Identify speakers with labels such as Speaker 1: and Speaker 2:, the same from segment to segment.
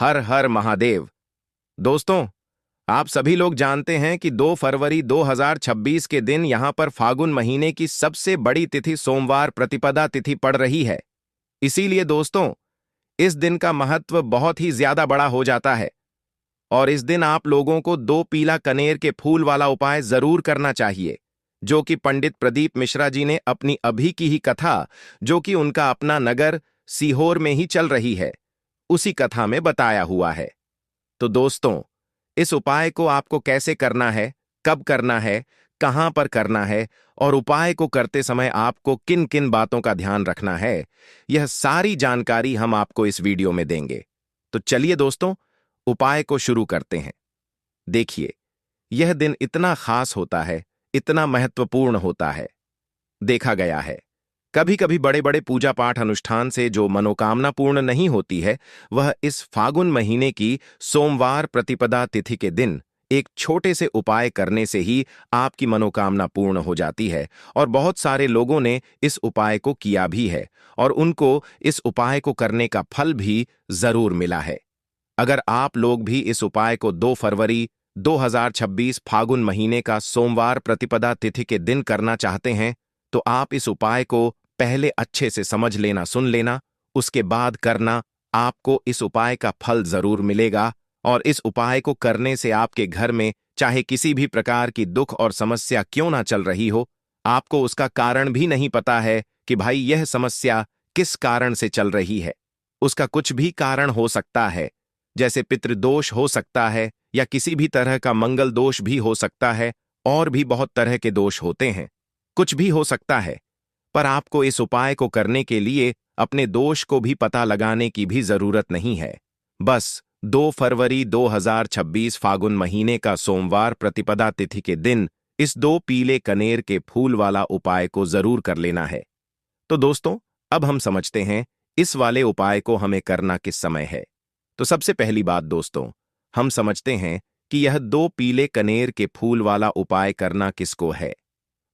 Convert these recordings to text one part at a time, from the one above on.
Speaker 1: हर हर महादेव। दोस्तों, आप सभी लोग जानते हैं कि 2 फरवरी 2026 के दिन यहां पर फागुन महीने की सबसे बड़ी तिथि सोमवार प्रतिपदा तिथि पड़ रही है। इसीलिए दोस्तों, इस दिन का महत्व बहुत ही ज्यादा बड़ा हो जाता है और इस दिन आप लोगों को 2 पीला कनेर के फूल वाला उपाय जरूर करना चाहिए, जो कि पंडित प्रदीप मिश्रा जी ने अपनी अभी की ही कथा, जो कि उनका अपना नगर सीहोर में ही चल रही है, उसी कथा में बताया हुआ है। तो दोस्तों, इस उपाय को आपको कैसे करना है, कब करना है, कहां पर करना है और उपाय को करते समय आपको किन किन बातों का ध्यान रखना है, यह सारी जानकारी हम आपको इस वीडियो में देंगे। तो चलिए दोस्तों, उपाय को शुरू करते हैं। देखिए, यह दिन इतना खास होता है, इतना महत्वपूर्ण होता है। देखा गया है, कभी कभी बड़े बड़े पूजा पाठ अनुष्ठान से जो मनोकामना पूर्ण नहीं होती है, वह इस फागुन महीने की सोमवार प्रतिपदा तिथि के दिन एक छोटे से उपाय करने से ही आपकी मनोकामना पूर्ण हो जाती है। और बहुत सारे लोगों ने इस उपाय को किया भी है और उनको इस उपाय को करने का फल भी जरूर मिला है। अगर आप लोग भी इस उपाय को 2 फरवरी 2026 फागुन महीने का सोमवार प्रतिपदा तिथि के दिन करना चाहते हैं, तो आप इस उपाय को पहले अच्छे से समझ लेना, सुन लेना, उसके बाद करना। आपको इस उपाय का फल जरूर मिलेगा और इस उपाय को करने से आपके घर में चाहे किसी भी प्रकार की दुख और समस्या क्यों ना चल रही हो, आपको उसका कारण भी नहीं पता है कि भाई यह समस्या किस कारण से चल रही है। उसका कुछ भी कारण हो सकता है, जैसे पितृदोष हो सकता है या किसी भी तरह का मंगल दोष भी हो सकता है, और भी बहुत तरह के दोष होते हैं, कुछ भी हो सकता है। पर आपको इस उपाय को करने के लिए अपने दोष को भी पता लगाने की भी जरूरत नहीं है। बस 2 फरवरी 2026 फागुन महीने का सोमवार प्रतिपदा तिथि के दिन इस 2 पीले कनेर के फूल वाला उपाय को जरूर कर लेना है। तो दोस्तों, अब हम समझते हैं इस वाले उपाय को हमें करना किस समय है। तो सबसे पहली बात दोस्तों, हम समझते हैं कि यह 2 पीले कनेर के फूल वाला उपाय करना किसको है।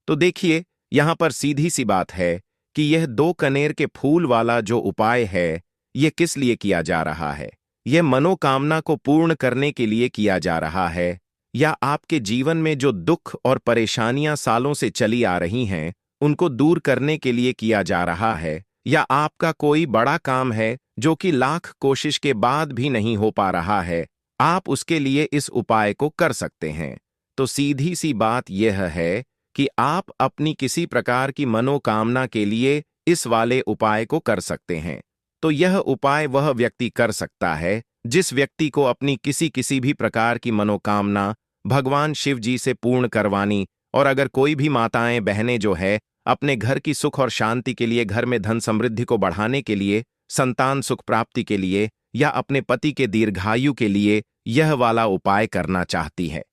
Speaker 1: तो देखिए, यहां पर सीधी सी बात है कि यह 2 कनेर के फूल वाला जो उपाय है, यह किस लिए किया जा रहा है। यह मनोकामना को पूर्ण करने के लिए किया जा रहा है, या आपके जीवन में जो दुख और परेशानियां सालों से चली आ रही हैं, उनको दूर करने के लिए किया जा रहा है, या आपका कोई बड़ा काम है जो कि लाख कोशिश के बाद भी नहीं हो पा रहा है, आप उसके लिए इस उपाय को कर सकते हैं। तो सीधी सी बात यह है कि आप अपनी किसी प्रकार की मनोकामना के लिए इस वाले उपाय को कर सकते हैं। तो यह उपाय वह व्यक्ति कर सकता है जिस व्यक्ति को अपनी किसी भी प्रकार की मनोकामना भगवान शिव जी से पूर्ण करवानी, और अगर कोई भी माताएं बहनें जो है अपने घर की सुख और शांति के लिए, घर में धन समृद्धि को बढ़ाने के लिए, संतान सुख प्राप्ति के लिए, या अपने पति के दीर्घायु के लिए यह वाला उपाय करना चाहती है,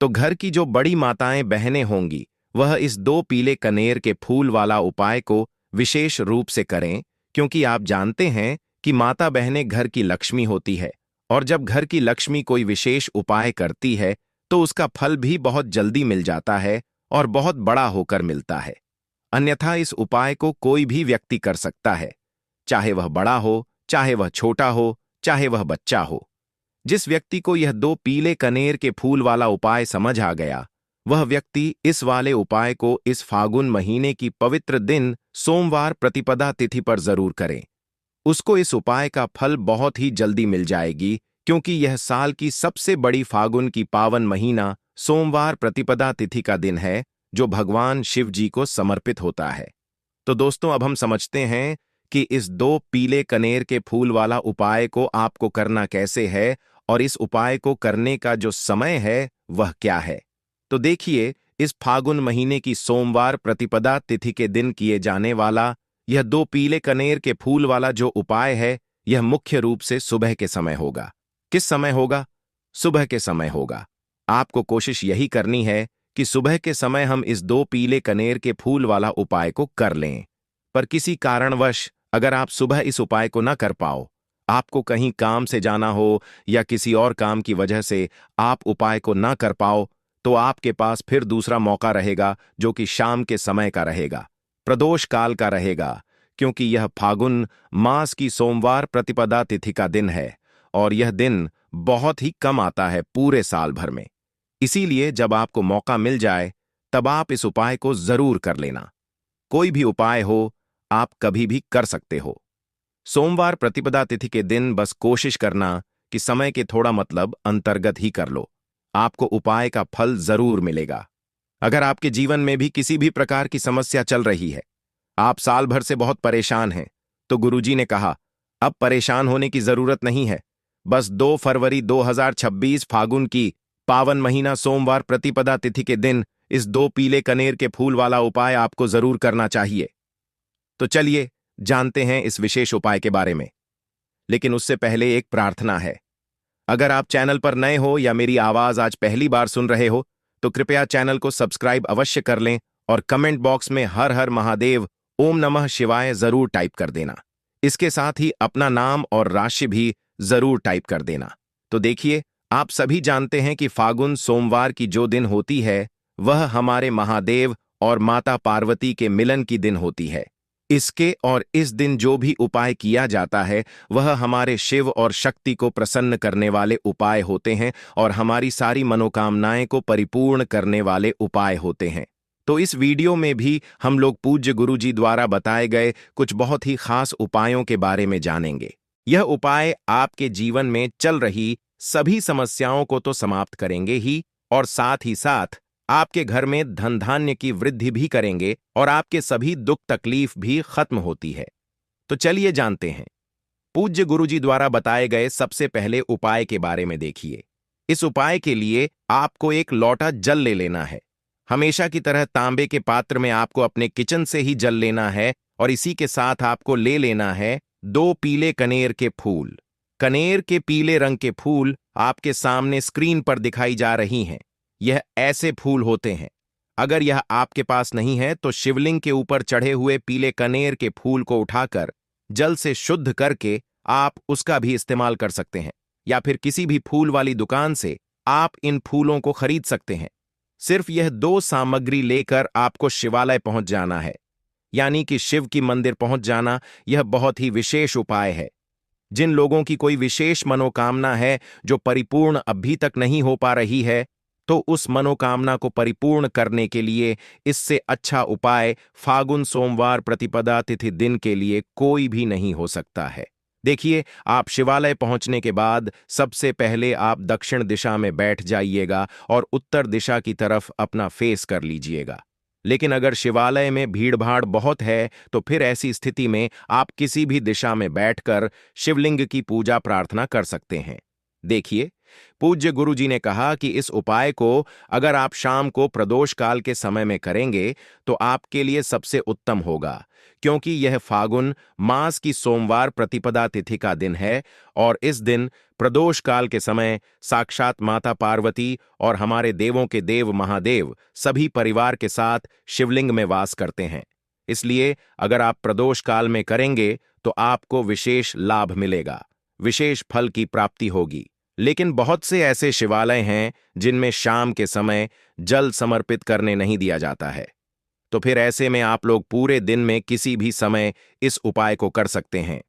Speaker 1: तो घर की जो बड़ी माताएं बहनें होंगी, वह इस 2 पीले कनेर के फूल वाला उपाय को विशेष रूप से करें, क्योंकि आप जानते हैं कि माता बहनें घर की लक्ष्मी होती है, और जब घर की लक्ष्मी कोई विशेष उपाय करती है तो उसका फल भी बहुत जल्दी मिल जाता है और बहुत बड़ा होकर मिलता है। अन्यथा इस उपाय को कोई भी व्यक्ति कर सकता है, चाहे वह बड़ा हो, चाहे वह छोटा हो, चाहे वह बच्चा हो। जिस व्यक्ति को यह 2 पीले कनेर के फूल वाला उपाय समझ आ गया, वह व्यक्ति इस वाले उपाय को इस फागुन महीने की पवित्र दिन सोमवार प्रतिपदा तिथि पर जरूर करें। उसको इस उपाय का फल बहुत ही जल्दी मिल जाएगी, क्योंकि यह साल की सबसे बड़ी फागुन की पावन महीना सोमवार प्रतिपदा तिथि का दिन है, जो भगवान शिव जी को समर्पित होता है। तो दोस्तों, अब हम समझते हैं कि इस 2 पीले कनेर के फूल वाला उपाय को आपको करना कैसे है, और इस उपाय को करने का जो समय है वह क्या है। तो देखिए, इस फागुन महीने की सोमवार प्रतिपदा तिथि के दिन किए जाने वाला यह 2 पीले कनेर के फूल वाला जो उपाय है, यह मुख्य रूप से सुबह के समय होगा। किस समय होगा? सुबह के समय होगा। आपको कोशिश यही करनी है कि सुबह के समय हम इस 2 पीले कनेर के फूल वाला उपाय को कर लें। पर किसी कारणवश अगर आप सुबह इस उपाय को न कर पाओ, आपको कहीं काम से जाना हो या किसी और काम की वजह से आप उपाय को न कर पाओ, तो आपके पास फिर दूसरा मौका रहेगा, जो कि शाम के समय का रहेगा, प्रदोष काल का रहेगा, क्योंकि यह फागुन मास की सोमवार प्रतिपदा तिथि का दिन है और यह दिन बहुत ही कम आता है पूरे साल भर में। इसीलिए जब आपको मौका मिल जाए तब आप इस उपाय को जरूर कर लेना। कोई भी उपाय हो, आप कभी भी कर सकते हो। सोमवार प्रतिपदा तिथि के दिन बस कोशिश करना कि समय के थोड़ा मतलब अंतर्गत ही कर लो। आपको उपाय का फल जरूर मिलेगा। अगर आपके जीवन में भी किसी भी प्रकार की समस्या चल रही है, आप साल भर से बहुत परेशान हैं, तो गुरुजी ने कहा, अब परेशान होने की जरूरत नहीं है। बस 2 फरवरी 2026 फागुन की पावन महीना सोमवार प्रतिपदा तिथि के दिन इस 2 पीले कनेर के फूल वाला उपाय आपको जरूर करना चाहिए। तो चलिए जानते हैं इस विशेष उपाय के बारे में। लेकिन उससे पहले एक प्रार्थना है। अगर आप चैनल पर नए हो या मेरी आवाज आज पहली बार सुन रहे हो, तो कृपया चैनल को सब्सक्राइब अवश्य कर लें और कमेंट बॉक्स में हर हर महादेव, ओम नमः शिवाय जरूर टाइप कर देना। इसके साथ ही अपना नाम और राशि भी जरूर टाइप कर देना। तो देखिए, आप सभी जानते हैं कि फागुन सोमवार की जो दिन होती है, वह हमारे महादेव और माता पार्वती के मिलन की दिन होती है। इसके और इस दिन जो भी उपाय किया जाता है, वह हमारे शिव और शक्ति को प्रसन्न करने वाले उपाय होते हैं और हमारी सारी मनोकामनाएं को परिपूर्ण करने वाले उपाय होते हैं। तो इस वीडियो में भी हम लोग पूज्य गुरुजी द्वारा बताए गए कुछ बहुत ही खास उपायों के बारे में जानेंगे। यह उपाय आपके जीवन में चल रही सभी समस्याओं को तो समाप्त करेंगे ही, और साथ ही साथ आपके घर में धन धान्य की वृद्धि भी करेंगे और आपके सभी दुख तकलीफ भी खत्म होती है। तो चलिए जानते हैं। पूज्य गुरुजी द्वारा बताए गए सबसे पहले उपाय के बारे में देखिए। इस उपाय के लिए आपको एक लोटा जल ले लेना है। हमेशा की तरह तांबे के पात्र में आपको अपने किचन से ही जल लेना है और इसी के साथ आपको ले लेना है 2 पीले कनेर के फूल। कनेर के पीले रंग के फूल आपके सामने स्क्रीन पर दिखाई जा रही हैं। यह ऐसे फूल होते हैं। अगर यह आपके पास नहीं है तो शिवलिंग के ऊपर चढ़े हुए पीले कनेर के फूल को उठाकर जल से शुद्ध करके आप उसका भी इस्तेमाल कर सकते हैं, या फिर किसी भी फूल वाली दुकान से आप इन फूलों को खरीद सकते हैं। सिर्फ यह 2 सामग्री लेकर आपको शिवालय पहुंच जाना है, यानी कि शिव की मंदिर पहुंच जाना। यह बहुत ही विशेष उपाय है। जिन लोगों की कोई विशेष मनोकामना है जो परिपूर्ण अभी तक नहीं हो पा रही है, तो उस मनोकामना को परिपूर्ण करने के लिए इससे अच्छा उपाय फागुन सोमवार प्रतिपदा तिथि दिन के लिए कोई भी नहीं हो सकता है। देखिए, आप शिवालय पहुंचने के बाद सबसे पहले आप दक्षिण दिशा में बैठ जाइएगा और उत्तर दिशा की तरफ अपना फेस कर लीजिएगा। लेकिन अगर शिवालय में भीड़-भाड़ बहुत है, तो फिर ऐसी स्थिति में आप किसी भी दिशा में बैठकर शिवलिंग की पूजा प्रार्थना कर सकते हैं। देखिए, पूज्य गुरुजी ने कहा कि इस उपाय को अगर आप शाम को प्रदोष काल के समय में करेंगे तो आपके लिए सबसे उत्तम होगा, क्योंकि यह फागुन मास की सोमवार प्रतिपदा तिथि का दिन है और इस दिन प्रदोष काल के समय साक्षात माता पार्वती और हमारे देवों के देव महादेव सभी परिवार के साथ शिवलिंग में वास करते हैं। इसलिए अगर आप प्रदोष काल में करेंगे तो आपको विशेष लाभ मिलेगा, विशेष फल की प्राप्ति होगी। लेकिन बहुत से ऐसे शिवालय हैं जिनमें शाम के समय जल समर्पित करने नहीं दिया जाता है। तो फिर ऐसे में आप लोग पूरे दिन में किसी भी समय इस उपाय को कर सकते हैं।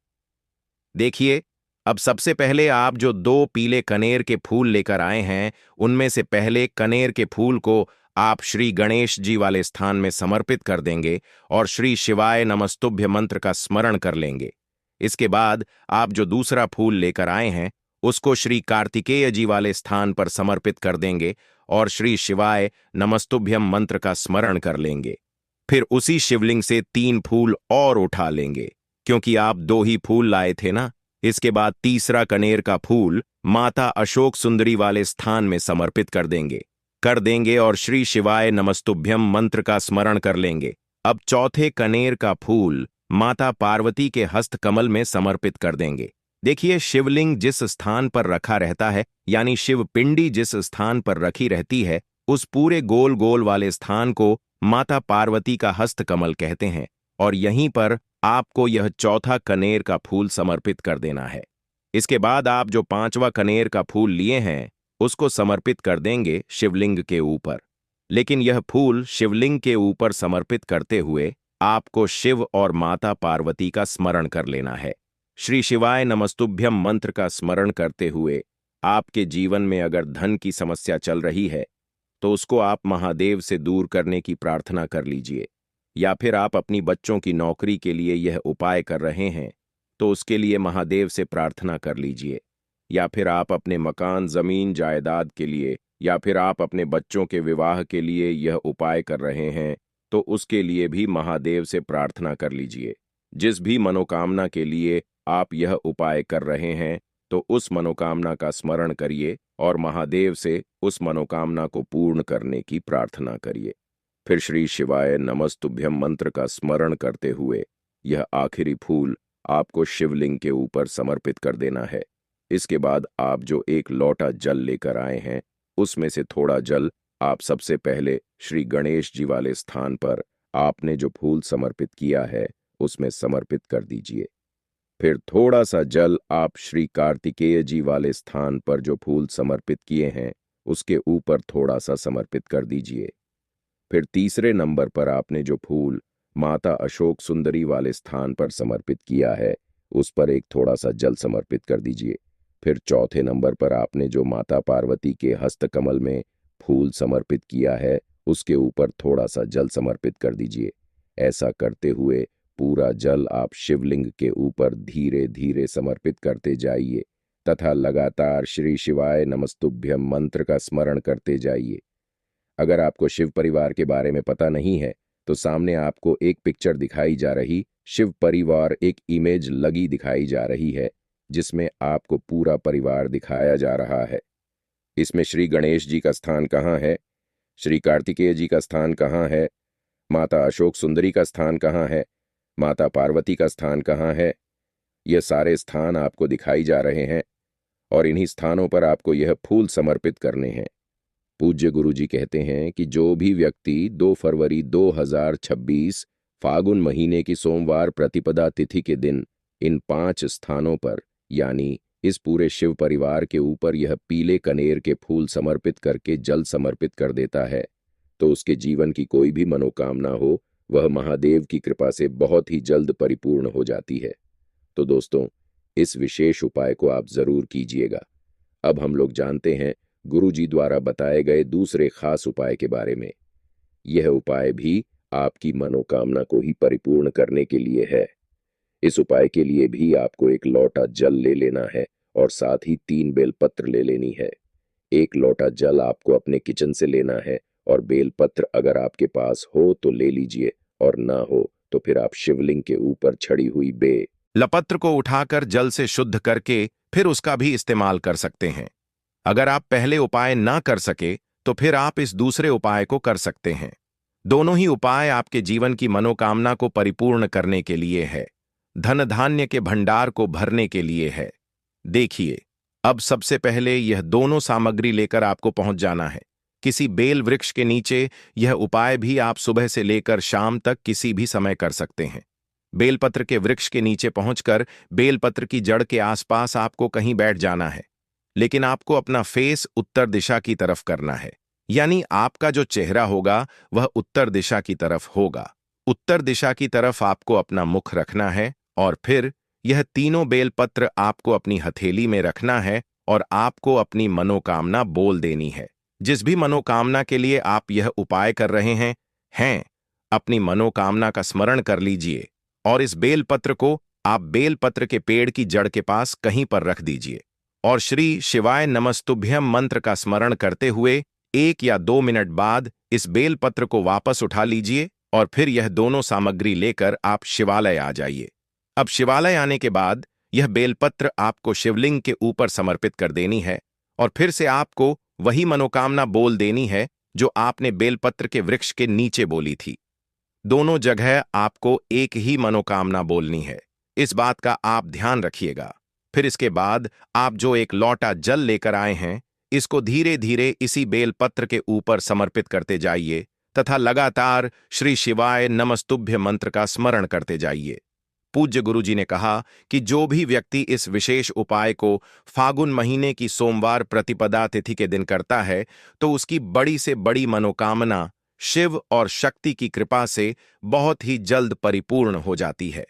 Speaker 1: देखिए, अब सबसे पहले आप जो 2 पीले कनेर के फूल लेकर आए हैं, उनमें से पहले कनेर के फूल को आप श्री गणेश जी वाले स्थान में समर्पित कर देंगे और श्री शिवाय नमस्तुभ्य मंत्र का स्मरण कर लेंगे। इसके बाद आप जो दूसरा फूल लेकर आए हैं, उसको श्री कार्तिकेय जी वाले स्थान पर समर्पित कर देंगे और श्री शिवाय नमस्तुभ्यम मंत्र का स्मरण कर लेंगे। फिर उसी शिवलिंग से 3 फूल और उठा लेंगे, क्योंकि आप 2 ही फूल लाए थे ना। इसके बाद तीसरा कनेर का फूल माता अशोक सुंदरी वाले स्थान में समर्पित कर देंगे और श्री शिवाय नमस्तुभ्यम मंत्र का स्मरण कर लेंगे। अब चौथे कनेर का फूल माता पार्वती के हस्त कमल में समर्पित कर देंगे। देखिए, शिवलिंग जिस स्थान पर रखा रहता है, यानी शिव पिंडी जिस स्थान पर रखी रहती है, उस पूरे गोल गोल वाले स्थान को माता पार्वती का हस्त कमल कहते हैं और यहीं पर आपको यह चौथा कनेर का फूल समर्पित कर देना है। इसके बाद आप जो 5वां कनेर का फूल लिए हैं, उसको समर्पित कर देंगे शिवलिंग के ऊपर। लेकिन यह फूल शिवलिंग के ऊपर समर्पित करते हुए आपको शिव और माता पार्वती का स्मरण कर लेना है। श्री शिवाय नमस्तुभ्यम मंत्र का स्मरण करते हुए आपके जीवन में अगर धन की समस्या चल रही है तो उसको आप महादेव से दूर करने की प्रार्थना कर लीजिए। या फिर आप अपनी बच्चों की नौकरी के लिए यह उपाय कर रहे हैं तो उसके लिए महादेव से प्रार्थना कर लीजिए। या फिर आप अपने मकान, जमीन, जायदाद के लिए, या फिर आप अपने बच्चों के विवाह के लिए यह उपाय कर रहे हैं तो उसके लिए भी महादेव से प्रार्थना कर लीजिए। जिस भी मनोकामना के लिए आप यह उपाय कर रहे हैं तो उस मनोकामना का स्मरण करिए और महादेव से उस मनोकामना को पूर्ण करने की प्रार्थना करिए। फिर श्री शिवाय नमस्तुभ्यम मंत्र का स्मरण करते हुए यह आखिरी फूल आपको शिवलिंग के ऊपर समर्पित कर देना है। इसके बाद आप जो एक लोटा जल लेकर आए हैं उसमें से थोड़ा जल आप सबसे पहले श्री गणेश जी वाले स्थान पर आपने जो फूल समर्पित किया है उसमें समर्पित कर दीजिए। फिर थोड़ा सा जल आप श्री कार्तिकेय जी वाले स्थान पर जो फूल समर्पित किए हैं उसके ऊपर थोड़ा सा समर्पित कर दीजिए। फिर तीसरे नंबर पर आपने जो फूल माता अशोक सुंदरी वाले स्थान पर समर्पित किया है उस पर एक थोड़ा सा जल समर्पित कर दीजिए। फिर चौथे नंबर पर आपने जो माता पार्वती के हस्तकमल में फूल समर्पित किया है उसके ऊपर थोड़ा सा जल समर्पित कर दीजिए। ऐसा करते हुए पूरा जल आप शिवलिंग के ऊपर धीरे धीरे समर्पित करते जाइए तथा लगातार श्री शिवाय नमस्तुभ्यम मंत्र का स्मरण करते जाइए। अगर आपको शिव परिवार के बारे में पता नहीं है तो सामने आपको एक पिक्चर दिखाई जा रही, शिव परिवार एक इमेज लगी दिखाई जा रही है जिसमें आपको पूरा परिवार दिखाया जा रहा है। इसमें श्री गणेश जी का स्थान कहाँ है, श्री कार्तिकेय जी का स्थान कहाँ है, माता अशोक सुंदरी का स्थान कहाँ है, माता पार्वती का स्थान कहाँ है, यह सारे स्थान आपको दिखाई जा रहे हैं और इन्हीं स्थानों पर आपको यह फूल समर्पित करने हैं। पूज्य गुरुजी कहते हैं कि जो भी व्यक्ति 2 फरवरी 2026 फागुन महीने की सोमवार प्रतिपदा तिथि के दिन इन 5 स्थानों पर यानी इस पूरे शिव परिवार के ऊपर यह पीले कनेर के फूल समर्पित करके जल समर्पित कर देता है तो उसके जीवन की कोई भी मनोकामना हो वह महादेव की कृपा से बहुत ही जल्द परिपूर्ण हो जाती है। तो दोस्तों, इस विशेष उपाय को आप जरूर कीजिएगा। अब हम लोग जानते हैं गुरुजी द्वारा बताए गए दूसरे खास उपाय के बारे में। यह उपाय भी आपकी मनोकामना को ही परिपूर्ण करने के लिए है। इस उपाय के लिए भी आपको एक लोटा जल ले लेना है और साथ ही 3 बेलपत्र ले लेनी है। एक लोटा जल आपको अपने किचन से लेना है और बेलपत्र अगर आपके पास हो तो ले लीजिए और ना हो तो फिर आप शिवलिंग के ऊपर छड़ी हुई बेलपत्र को उठाकर जल से शुद्ध करके फिर उसका भी इस्तेमाल कर सकते हैं। अगर आप पहले उपाय ना कर सके तो फिर आप इस दूसरे उपाय को कर सकते हैं। दोनों ही उपाय आपके जीवन की मनोकामना को परिपूर्ण करने के लिए है, धन धान्य के भंडार को भरने के लिए है। देखिए, अब सबसे पहले यह दोनों सामग्री लेकर आपको पहुंच जाना है। किसी बेल वृक्ष के नीचे यह उपाय भी आप सुबह से लेकर शाम तक किसी भी समय कर सकते हैं। बेलपत्र के वृक्ष के नीचे पहुंचकर बेलपत्र की जड़ के आसपास आपको कहीं बैठ जाना है, लेकिन आपको अपना फेस उत्तर दिशा की तरफ करना है, यानी आपका जो चेहरा होगा वह उत्तर दिशा की तरफ होगा। उत्तर दिशा की तरफ आपको अपना मुख रखना है और फिर यह तीनों बेलपत्र आपको अपनी हथेली में रखना है और आपको अपनी मनोकामना बोल देनी है। जिस भी मनोकामना के लिए आप यह उपाय कर रहे हैं, अपनी मनोकामना का स्मरण कर लीजिए और इस बेलपत्र को आप बेलपत्र के पेड़ की जड़ के पास कहीं पर रख दीजिए और श्री शिवाय नमस्तुभ्यम मंत्र का स्मरण करते हुए 1 या 2 मिनट बाद इस बेलपत्र को वापस उठा लीजिए और फिर यह दोनों सामग्री लेकर आप शिवालय आ जाइए। अब शिवालय आने के बाद यह बेलपत्र आपको शिवलिंग के ऊपर समर्पित कर देनी है और फिर से आपको वही मनोकामना बोल देनी है जो आपने बेलपत्र के वृक्ष के नीचे बोली थी। दोनों जगह आपको एक ही मनोकामना बोलनी है, इस बात का आप ध्यान रखिएगा। फिर इसके बाद आप जो एक लोटा जल लेकर आए हैं इसको धीरे धीरे इसी बेलपत्र के ऊपर समर्पित करते जाइए तथा लगातार श्री शिवाय नमस्तुभ्य मंत्र का स्मरण करते जाइए। पूज्य गुरुजी ने कहा कि जो भी व्यक्ति इस विशेष उपाय को फागुन महीने की सोमवार प्रतिपदा तिथि के दिन करता है तो उसकी बड़ी से बड़ी मनोकामना शिव और शक्ति की कृपा से बहुत ही जल्द परिपूर्ण हो जाती है।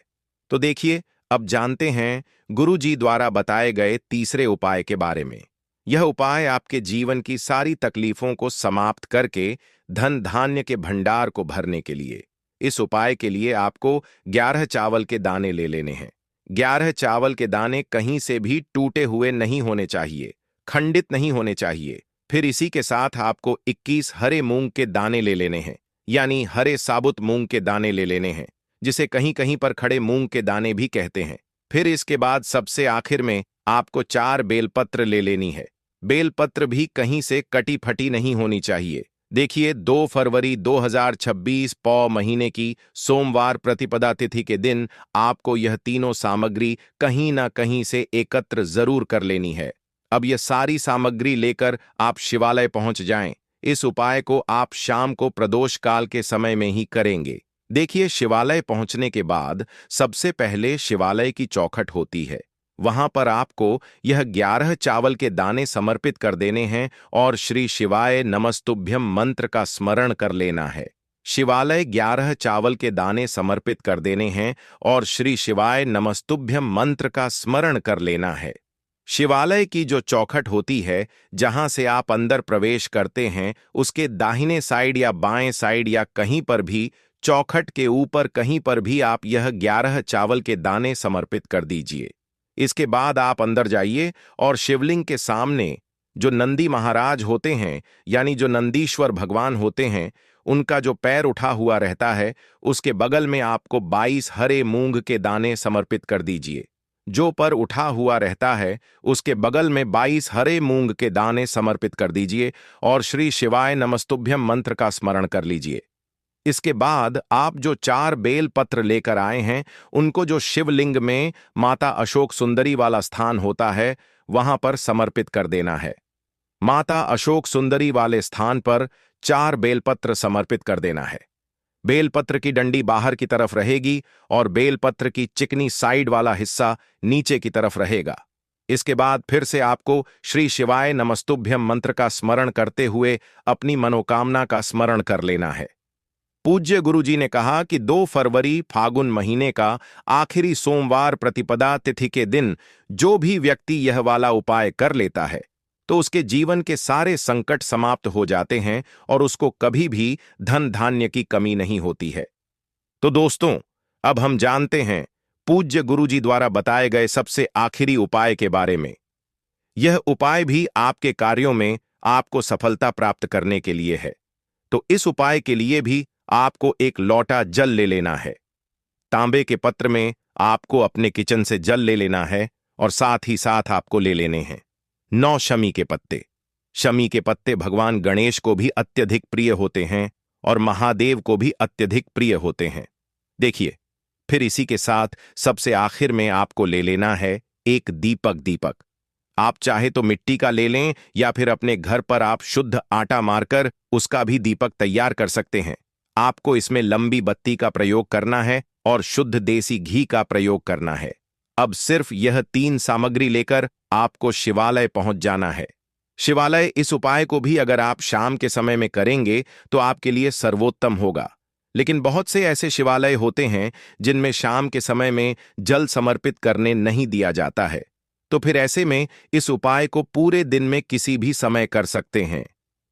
Speaker 1: तो देखिए, अब जानते हैं गुरुजी द्वारा बताए गए तीसरे उपाय के बारे में। यह उपाय आपके जीवन की सारी तकलीफों को समाप्त करके धन धान्य के भंडार को भरने के लिए। इस उपाय के लिए आपको 11 चावल के दाने ले लेने हैं। 11 चावल के दाने कहीं से भी टूटे हुए नहीं होने चाहिए, खंडित नहीं होने चाहिए। फिर इसी के साथ आपको 21 हरे मूंग के दाने ले लेने हैं, यानी हरे साबुत मूंग के दाने ले लेने हैं, जिसे कहीं कहीं पर खड़े मूंग के दाने भी कहते हैं। फिर इसके बाद सबसे आखिर में आपको 4 बेलपत्र ले लेनी है। बेलपत्र भी कहीं से कटी फटी नहीं होनी चाहिए। देखिए, 2 फरवरी 2026 पौ महीने की सोमवार प्रतिपदा तिथि के दिन आपको यह तीनों सामग्री कहीं ना कहीं से एकत्र जरूर कर लेनी है। अब यह सारी सामग्री लेकर आप शिवालय पहुंच जाएं। इस उपाय को आप शाम को प्रदोष काल के समय में ही करेंगे। देखिए, शिवालय पहुंचने के बाद सबसे पहले शिवालय की चौखट होती है। वहां पर आपको यह 11 चावल के दाने समर्पित कर देने हैं और श्री शिवाय नमस्तुभ्यम मंत्र का स्मरण कर लेना है। शिवालय 11 चावल के दाने समर्पित कर देने हैं और श्री शिवाय नमस्तुभ्यम मंत्र का स्मरण कर लेना है। शिवालय की जो चौखट होती है, जहां से आप अंदर प्रवेश करते हैं, उसके दाहिने साइड या बाएं साइड या कहीं पर भी चौखट के ऊपर कहीं पर भी आप यह 11 चावल के दाने समर्पित कर दीजिए। इसके बाद आप अंदर जाइए और शिवलिंग के सामने जो नंदी महाराज होते हैं, यानी जो नंदीश्वर भगवान होते हैं, उनका जो पैर उठा हुआ रहता है, उसके बगल में आपको 22 हरे मूंग के दाने समर्पित कर दीजिए। जो पर उठा हुआ रहता है, उसके बगल में 22 हरे मूंग के दाने समर्पित कर दीजिए और श्री शिवाय नमस्तुभ्यम मंत्र का स्मरण कर लीजिए। इसके बाद आप जो 4 बेल पत्र लेकर आए हैं, उनको जो शिवलिंग में माता अशोक सुंदरी वाला स्थान होता है, वहां पर समर्पित कर देना है। माता अशोक सुंदरी वाले स्थान पर 4 बेलपत्र समर्पित कर देना है। बेलपत्र की डंडी बाहर की तरफ रहेगी और बेलपत्र की चिकनी साइड वाला हिस्सा नीचे की तरफ रहेगा। इसके बाद फिर से आपको श्री शिवाय नमस्तुभ्यम मंत्र का स्मरण करते हुए अपनी मनोकामना का स्मरण कर लेना है। पूज्य गुरुजी ने कहा कि 2 फरवरी फागुन महीने का आखिरी सोमवार प्रतिपदा तिथि के दिन जो भी व्यक्ति यह वाला उपाय कर लेता है, तो उसके जीवन के सारे संकट समाप्त हो जाते हैं और उसको कभी भी धन धान्य की कमी नहीं होती है। तो दोस्तों, अब हम जानते हैं पूज्य गुरुजी द्वारा बताए गए सबसे आखिरी उपाय के बारे में। यह उपाय भी आपके कार्यों में आपको सफलता प्राप्त करने के लिए है। तो इस उपाय के लिए भी आपको एक लोटा जल ले लेना है। तांबे के पत्र में आपको अपने किचन से जल ले लेना है और साथ ही साथ आपको ले लेने हैं 9 शमी के पत्ते। शमी के पत्ते भगवान गणेश को भी अत्यधिक प्रिय होते हैं और महादेव को भी अत्यधिक प्रिय होते हैं। देखिए, फिर इसी के साथ सबसे आखिर में आपको ले लेना है एक दीपक। आप चाहे तो मिट्टी का ले लें या फिर अपने घर पर आप शुद्ध आटा मारकर उसका भी दीपक तैयार कर सकते हैं। आपको इसमें लंबी बत्ती का प्रयोग करना है और शुद्ध देसी घी का प्रयोग करना है। अब सिर्फ यह 3 सामग्री लेकर आपको शिवालय पहुंच जाना है। शिवालय इस उपाय को भी अगर आप शाम के समय में करेंगे तो आपके लिए सर्वोत्तम होगा। लेकिन बहुत से ऐसे शिवालय होते हैं जिनमें शाम के समय में जल समर्पित करने नहीं दिया जाता है। तो फिर ऐसे में इस उपाय को पूरे दिन में किसी भी समय कर सकते हैं।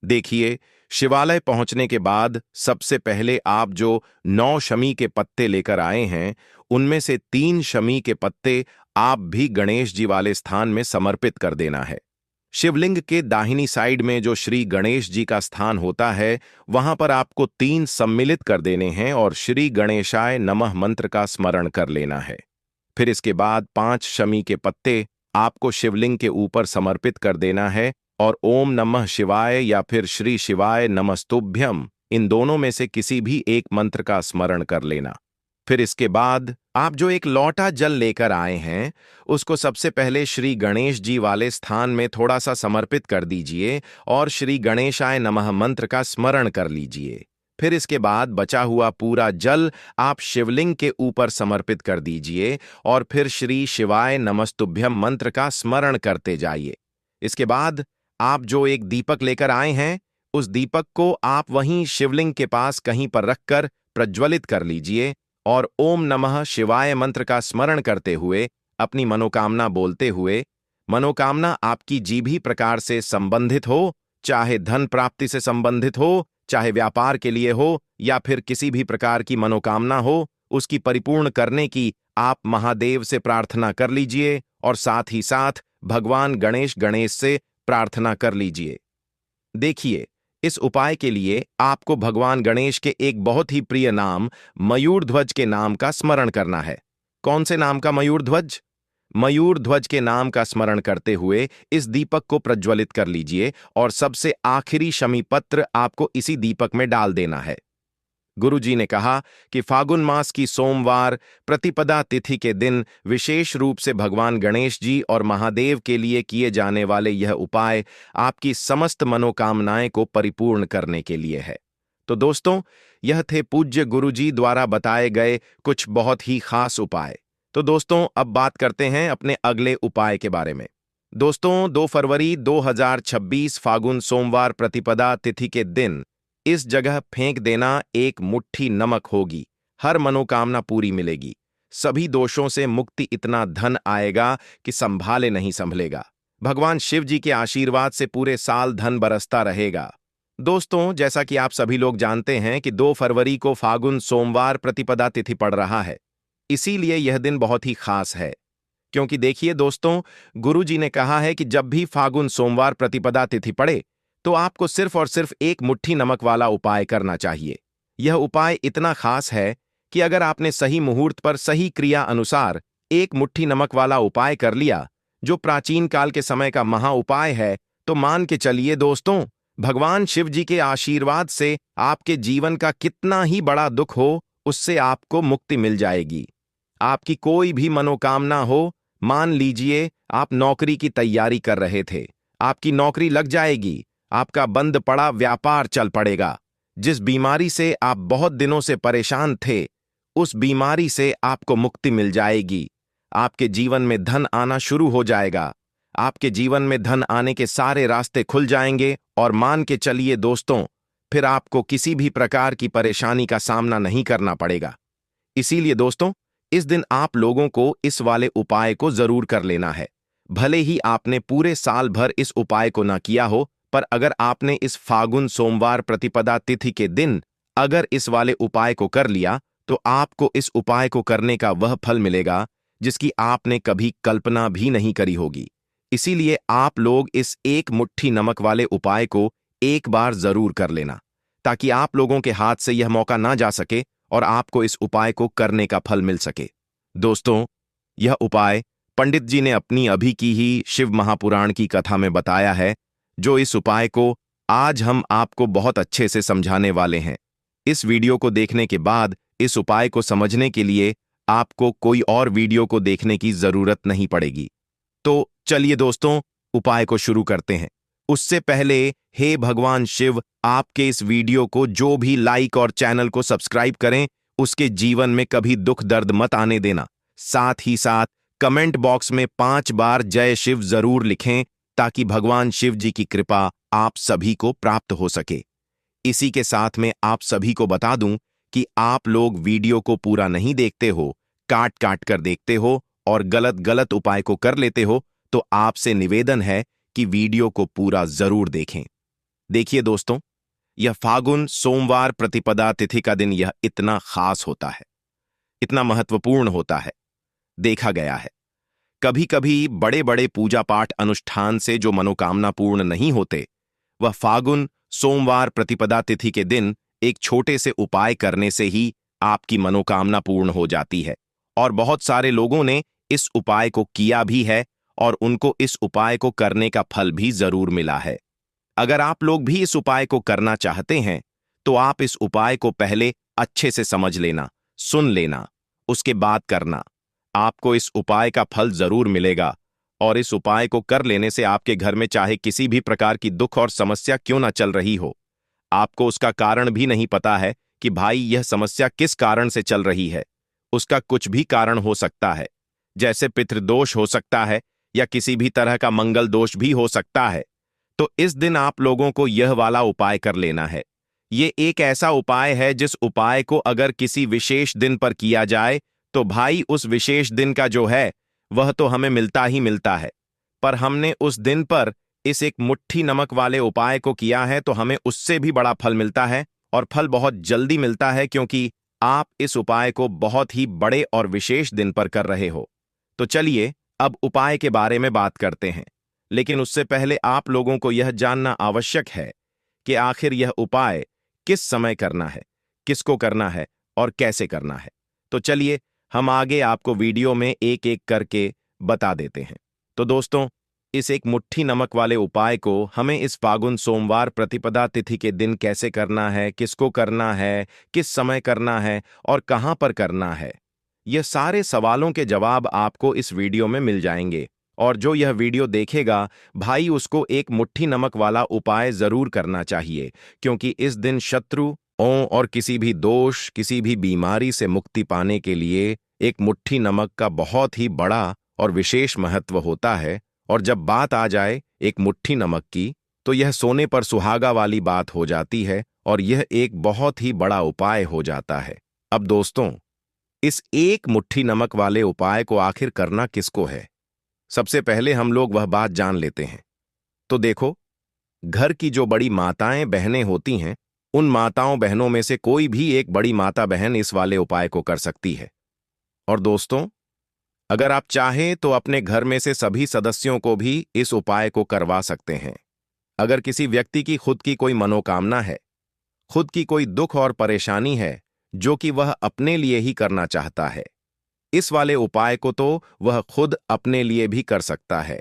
Speaker 1: देखिए, शिवालय पहुंचने के बाद सबसे पहले आप जो 9 शमी के पत्ते लेकर आए हैं, उनमें से 3 शमी के पत्ते आप भी गणेश जी वाले स्थान में समर्पित कर देना है। शिवलिंग के दाहिनी साइड में जो श्री गणेश जी का स्थान होता है, वहां पर आपको 3 सम्मिलित कर देने हैं और श्री गणेशाय नमः मंत्र का स्मरण कर लेना है। फिर इसके बाद 5 शमी के पत्ते आपको शिवलिंग के ऊपर समर्पित कर देना है और ओम नमः शिवाय या फिर श्री शिवाय नमस्तुभ्यम, इन दोनों में से किसी भी एक मंत्र का स्मरण कर लेना। फिर इसके बाद आप जो एक लोटा जल लेकर आए हैं, उसको सबसे पहले श्री गणेश जी वाले स्थान में थोड़ा सा समर्पित कर दीजिए और श्री गणेशाय नमः मंत्र का स्मरण कर लीजिए। फिर इसके बाद बचा हुआ पूरा जल आप शिवलिंग के ऊपर समर्पित कर दीजिए और फिर श्री शिवाय नमस्तुभ्यम मंत्र का स्मरण करते जाइए। इसके बाद आप जो एक दीपक लेकर आए हैं, उस दीपक को आप वहीं शिवलिंग के पास कहीं पर रखकर प्रज्वलित कर लीजिए और ओम नमः शिवाय मंत्र का स्मरण करते हुए अपनी मनोकामना बोलते हुए, मनोकामना आपकी जी भी प्रकार से संबंधित हो, चाहे धन प्राप्ति से संबंधित हो, चाहे व्यापार के लिए हो, या फिर किसी भी प्रकार की मनोकामना हो, उसकी परिपूर्ण करने की आप महादेव से प्रार्थना कर लीजिए और साथ ही साथ भगवान गणेश से प्रार्थना कर लीजिए। देखिए, इस उपाय के लिए आपको भगवान गणेश के एक बहुत ही प्रिय नाम मयूर ध्वज के नाम का स्मरण करना है। कौन से नाम का मयूर ध्वज? मयूर ध्वज के नाम का स्मरण करते हुए इस दीपक को प्रज्वलित कर लीजिए और सबसे आखिरी शमी पत्र आपको इसी दीपक में डाल देना है। गुरुजी ने कहा कि फागुन मास की सोमवार प्रतिपदा तिथि के दिन विशेष रूप से भगवान गणेश जी और महादेव के लिए किए जाने वाले यह उपाय आपकी समस्त मनोकामनाएं को परिपूर्ण करने के लिए है। तो दोस्तों, यह थे पूज्य गुरुजी द्वारा बताए गए कुछ बहुत ही खास उपाय। तो दोस्तों, अब बात करते हैं अपने अगले उपाय के बारे में। दोस्तों, 2 फरवरी 2026 फागुन सोमवार प्रतिपदा तिथि के दिन इस जगह फेंक देना एक मुट्ठी नमक होगी। हर मनोकामना पूरी मिलेगी। सभी दोषों से मुक्ति, इतना धन आएगा कि संभाले नहीं संभलेगा। भगवान शिव जी के आशीर्वाद से पूरे साल धन बरसता रहेगा। दोस्तों, जैसा कि आप सभी लोग जानते हैं कि 2 फरवरी को फागुन सोमवार प्रतिपदा तिथि पड़ रहा है। इसीलिए यह दिन बहुत ही खास है, क्योंकि देखिए दोस्तों, गुरुजी ने कहा है कि जब भी फागुन सोमवार प्रतिपदा तिथि पड़े तो आपको सिर्फ और सिर्फ एक मुट्ठी नमक वाला उपाय करना चाहिए। यह उपाय इतना खास है कि अगर आपने सही मुहूर्त पर सही क्रिया अनुसार एक मुट्ठी नमक वाला उपाय कर लिया, जो प्राचीन काल के समय का महा उपाय है, तो मान के चलिए दोस्तों, भगवान शिव जी के आशीर्वाद से आपके जीवन का कितना ही बड़ा दुख हो, उससे आपको मुक्ति मिल जाएगी। आपकी कोई भी मनोकामना हो, मान लीजिए आप नौकरी की तैयारी कर रहे थे, आपकी नौकरी लग जाएगी, आपका बंद पड़ा व्यापार चल पड़ेगा। जिस बीमारी से आप बहुत दिनों से परेशान थे, उस बीमारी से आपको मुक्ति मिल जाएगी। आपके जीवन में धन आना शुरू हो जाएगा। आपके जीवन में धन आने के सारे रास्ते खुल जाएंगे और मान के चलिए दोस्तों, फिर आपको किसी भी प्रकार की परेशानी का सामना नहीं करना पड़ेगा। इसीलिए दोस्तों, इस दिन आप लोगों को इस वाले उपाय को जरूर कर लेना है। भले ही आपने पूरे साल भर इस उपाय को ना किया हो, पर अगर आपने इस फागुन सोमवार प्रतिपदा तिथि के दिन अगर इस वाले उपाय को कर लिया, तो आपको इस उपाय को करने का वह फल मिलेगा जिसकी आपने कभी कल्पना भी नहीं करी होगी। इसीलिए आप लोग इस एक मुट्ठी नमक वाले उपाय को एक बार जरूर कर लेना, ताकि आप लोगों के हाथ से यह मौका ना जा सके और आपको इस उपाय को करने का फल मिल सके। दोस्तों, यह उपाय पंडित जी ने अपनी अभी की ही शिव महापुराण की कथा में बताया है, जो इस उपाय को आज हम आपको बहुत अच्छे से समझाने वाले हैं। इस वीडियो को देखने के बाद इस उपाय को समझने के लिए आपको कोई और वीडियो को देखने की जरूरत नहीं पड़ेगी। तो चलिए दोस्तों, उपाय को शुरू करते हैं। उससे पहले हे भगवान शिव, आपके इस वीडियो को जो भी लाइक और चैनल को सब्सक्राइब करें, उसके जीवन में कभी दुख दर्द मत आने देना। साथ ही साथ कमेंट बॉक्स में 5 बार जय शिव जरूर लिखें, ताकि भगवान शिव जी की कृपा आप सभी को प्राप्त हो सके। इसी के साथ में आप सभी को बता दूं कि आप लोग वीडियो को पूरा नहीं देखते हो, काट काट कर देखते हो और गलत गलत उपाय को कर लेते हो, तो आपसे निवेदन है कि वीडियो को पूरा जरूर देखें। देखिए दोस्तों, यह फागुन सोमवार प्रतिपदा तिथि का दिन यह इतना खास होता है, इतना महत्वपूर्ण होता है। देखा गया है कभी कभी बड़े बड़े पूजा पाठ अनुष्ठान से जो मनोकामना पूर्ण नहीं होते, वह फागुन सोमवार प्रतिपदा तिथि के दिन एक छोटे से उपाय करने से ही आपकी मनोकामना पूर्ण हो जाती है। और बहुत सारे लोगों ने इस उपाय को किया भी है और उनको इस उपाय को करने का फल भी जरूर मिला है। अगर आप लोग भी इस उपाय को करना चाहते हैं, तो आप इस उपाय को पहले अच्छे से समझ लेना, सुन लेना, उसके बाद करना। आपको इस उपाय का फल जरूर मिलेगा और इस उपाय को कर लेने से आपके घर में चाहे किसी भी प्रकार की दुख और समस्या क्यों ना चल रही हो, आपको उसका कारण भी नहीं पता है कि भाई यह समस्या किस कारण से चल रही है। उसका कुछ भी कारण हो सकता है, जैसे पितृदोष हो सकता है या किसी भी तरह का मंगल दोष भी हो सकता है। तो इस दिन आप लोगों को यह वाला उपाय कर लेना है। ये एक ऐसा उपाय है जिस उपाय को अगर किसी विशेष दिन पर किया जाए तो भाई उस विशेष दिन का जो है वह तो हमें मिलता ही मिलता है। पर हमने उस दिन पर इस एक मुट्ठी नमक वाले उपाय को किया है तो हमें उससे भी बड़ा फल मिलता है, और फल बहुत जल्दी मिलता है क्योंकि आप इस उपाय को बहुत ही बड़े और विशेष दिन पर कर रहे हो। तो चलिए अब उपाय के बारे में बात करते हैं, लेकिन उससे पहले आप लोगों को यह जानना आवश्यक है कि आखिर यह उपाय किस समय करना है, किसको करना है और कैसे करना है। तो चलिए हम आगे आपको वीडियो में एक एक करके बता देते हैं। तो दोस्तों, इस एक मुट्ठी नमक वाले उपाय को हमें इस फागुन सोमवार प्रतिपदा तिथि के दिन कैसे करना है, किसको करना है, किस समय करना है और कहां पर करना है, यह सारे सवालों के जवाब आपको इस वीडियो में मिल जाएंगे। और जो यह वीडियो देखेगा भाई उसको एक मुट्ठी नमक वाला उपाय जरूर करना चाहिए, क्योंकि इस दिन शत्रुओं और किसी भी दोष, किसी भी बीमारी से मुक्ति पाने के लिए एक मुट्ठी नमक का बहुत ही बड़ा और विशेष महत्व होता है। और जब बात आ जाए एक मुट्ठी नमक की, तो यह सोने पर सुहागा वाली बात हो जाती है और यह एक बहुत ही बड़ा उपाय हो जाता है। अब दोस्तों, इस एक मुट्ठी नमक वाले उपाय को आखिर करना किसको है, सबसे पहले हम लोग वह बात जान लेते हैं। तो देखो, घर की जो बड़ी माताएं बहनें होती हैं, उन माताओं बहनों में से कोई भी एक बड़ी माता बहन इस वाले उपाय को कर सकती है। और दोस्तों, अगर आप चाहें तो अपने घर में से सभी सदस्यों को भी इस उपाय को करवा सकते हैं। अगर किसी व्यक्ति की खुद की कोई मनोकामना है, खुद की कोई दुख और परेशानी है जो कि वह अपने लिए ही करना चाहता है, इस वाले उपाय को तो वह खुद अपने लिए भी कर सकता है।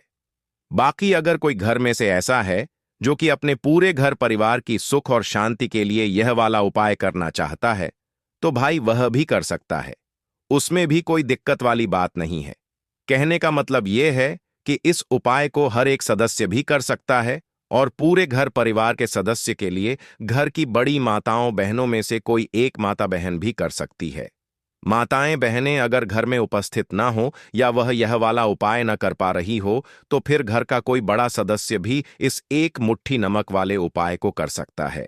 Speaker 1: बाकी अगर कोई घर में से ऐसा है जो कि अपने पूरे घर परिवार की सुख और शांति के लिए यह वाला उपाय करना चाहता है, तो भाई वह भी कर सकता है। उसमें भी कोई दिक्कत वाली बात नहीं है। कहने का मतलब यह है कि इस उपाय को हर एक सदस्य भी कर सकता है और पूरे घर परिवार के सदस्य के लिए घर की बड़ी माताओं बहनों में से कोई एक माता बहन भी कर सकती है। माताएं बहनें अगर घर में उपस्थित ना हो या वह यह वाला उपाय न कर पा रही हो, तो फिर घर का कोई बड़ा सदस्य भी इस एक मुट्ठी नमक वाले उपाय को कर सकता है।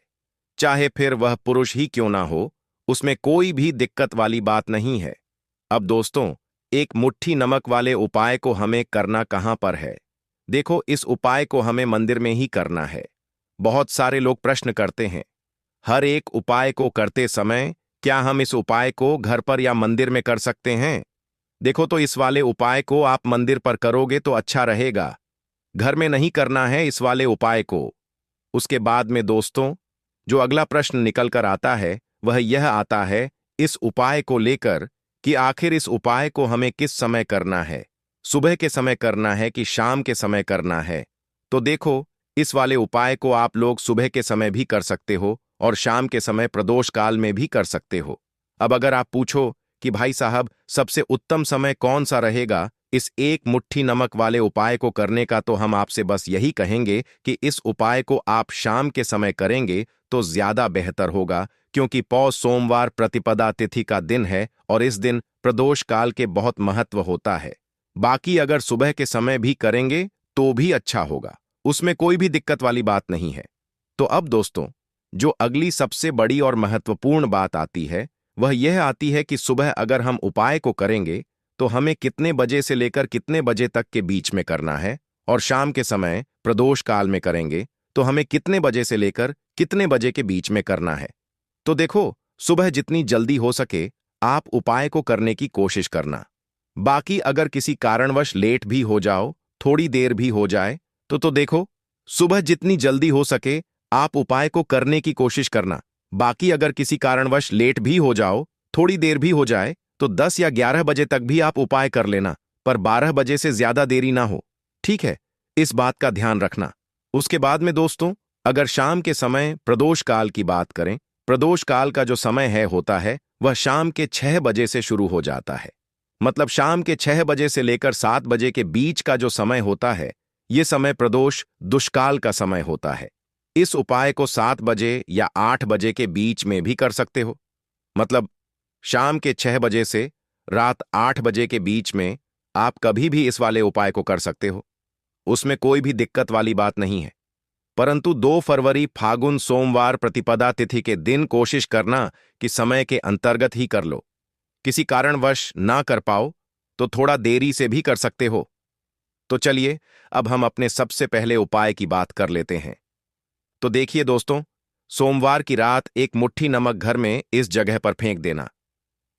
Speaker 1: चाहे फिर वह पुरुष ही क्यों ना हो, उसमें कोई भी दिक्कत वाली बात नहीं है। अब दोस्तों, एक मुट्ठी नमक वाले उपाय को हमें करना कहां पर है? देखो, इस उपाय को हमें मंदिर में ही करना है। बहुत सारे लोग प्रश्न करते हैं, हर एक उपाय को करते समय क्या हम इस उपाय को घर पर या मंदिर में कर सकते हैं? देखो, तो इस वाले उपाय को आप मंदिर पर करोगे तो अच्छा रहेगा। घर में नहीं करना है इस वाले उपाय को। उसके बाद में दोस्तों, जो अगला प्रश्न निकल कर आता है वह यह आता है इस उपाय को लेकर कि आखिर इस उपाय को हमें किस समय करना है, सुबह के समय करना है कि शाम के समय करना है। तो देखो, इस वाले उपाय को आप लोग सुबह के समय भी कर सकते हो और शाम के समय प्रदोष काल में भी कर सकते हो। अब अगर आप पूछो कि भाई साहब सबसे उत्तम समय कौन सा रहेगा इस एक मुट्ठी नमक वाले उपाय को करने का, तो हम आपसे बस यही कहेंगे कि इस उपाय को आप शाम के समय करेंगे तो ज्यादा बेहतर होगा, क्योंकि पौष सोमवार प्रतिपदा तिथि का दिन है और इस दिन प्रदोष काल के बहुत महत्व होता है। बाकी अगर सुबह के समय भी करेंगे तो भी अच्छा होगा, उसमें कोई भी दिक्कत वाली बात नहीं है। तो अब दोस्तों, जो अगली सबसे बड़ी और महत्वपूर्ण बात आती है वह यह आती है कि सुबह अगर हम उपाय को करेंगे तो हमें कितने बजे से लेकर कितने बजे तक के बीच में करना है, और शाम के समय प्रदोष काल में करेंगे तो हमें कितने बजे से लेकर कितने बजे के बीच में करना है। तो देखो, सुबह जितनी जल्दी हो सके आप उपाय को करने की कोशिश करना। बाकी अगर किसी कारणवश लेट भी हो जाओ, थोड़ी देर भी हो जाए, तो देखो, सुबह जितनी जल्दी हो सके आप उपाय को करने की कोशिश करना। बाकी अगर किसी कारणवश लेट भी हो जाओ, थोड़ी देर भी हो जाए, तो 10 या 11 बजे तक भी आप उपाय कर लेना, पर 12 बजे से ज्यादा देरी ना हो। ठीक है, इस बात का ध्यान रखना। उसके बाद में दोस्तों, अगर शाम के समय प्रदोष काल की बात करें, प्रदोष काल का जो समय होता है वह शाम के 6 बजे से शुरू हो जाता है। मतलब शाम के 6 बजे से लेकर 7 बजे के बीच का जो समय होता है, यह समय प्रदोष दुष्काल का समय होता है। इस उपाय को 7 बजे या 8 बजे के बीच में भी कर सकते हो। मतलब शाम के 6 बजे से रात 8 बजे के बीच में आप कभी भी इस वाले उपाय को कर सकते हो, उसमें कोई भी दिक्कत वाली बात नहीं है। परंतु 2 फरवरी फागुन सोमवार प्रतिपदा तिथि के दिन कोशिश करना कि समय के अंतर्गत ही कर लो। किसी कारणवश ना कर पाओ तो थोड़ा देरी से भी कर सकते हो। तो चलिए अब हम अपने सबसे पहले उपाय की बात कर लेते हैं। तो देखिए दोस्तों, सोमवार की रात एक मुट्ठी नमक घर में इस जगह पर फेंक देना।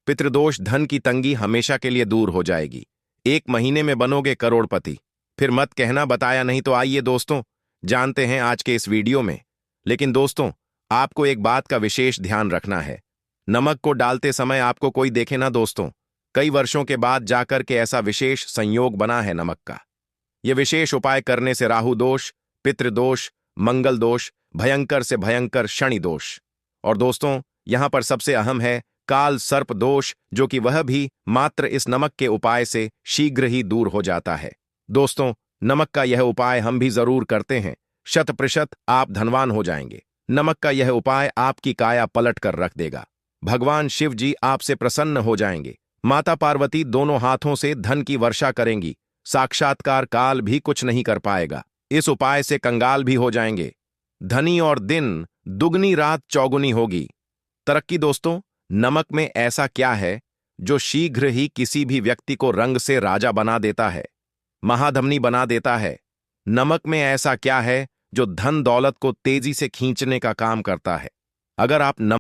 Speaker 1: पितृदोष धन की तंगी हमेशा के लिए दूर हो जाएगी। 1 महीने में बनोगे करोड़पति। फिर मत कहना बताया नहीं। तो आइए दोस्तों, जानते हैं आज के इस वीडियो में। लेकिन दोस्तों, आपको एक बात का विशेष ध्यान रखना है। नमक को डालते समय आपको कोई देखे ना दोस्तों। कई वर्षों के बाद जाकर के ऐसा विशेष संयोग बना है नमक का। यह विशेष उपाय करने से राहु दोष, पितृदोष, मंगल दोष, भयंकर से भयंकर शनि दोष, और दोस्तों यहां पर सबसे अहम है काल सर्प दोष, जो कि वह भी मात्र इस नमक के उपाय से शीघ्र ही दूर हो जाता है। दोस्तों, नमक का यह उपाय हम भी जरूर करते हैं। 100% आप धनवान हो जाएंगे। नमक का यह उपाय आपकी काया पलट कर रख देगा। भगवान शिव जी आपसे प्रसन्न हो जाएंगे। माता पार्वती दोनों हाथों से धन की वर्षा करेंगी। साक्षात्कार काल भी कुछ नहीं कर पाएगा। इस उपाय से कंगाल भी हो जाएंगे। धनी और दिन दुगनी रात चौगुनी होगी। तरक्की दोस्तों, नमक में ऐसा क्या है जो शीघ्र ही किसी भी व्यक्ति को रंग से राजा बना देता है, महाधमनी बना देता है? नमक में ऐसा क्या है जो धन दौलत को तेजी से खींचने का काम करता है? अगर आप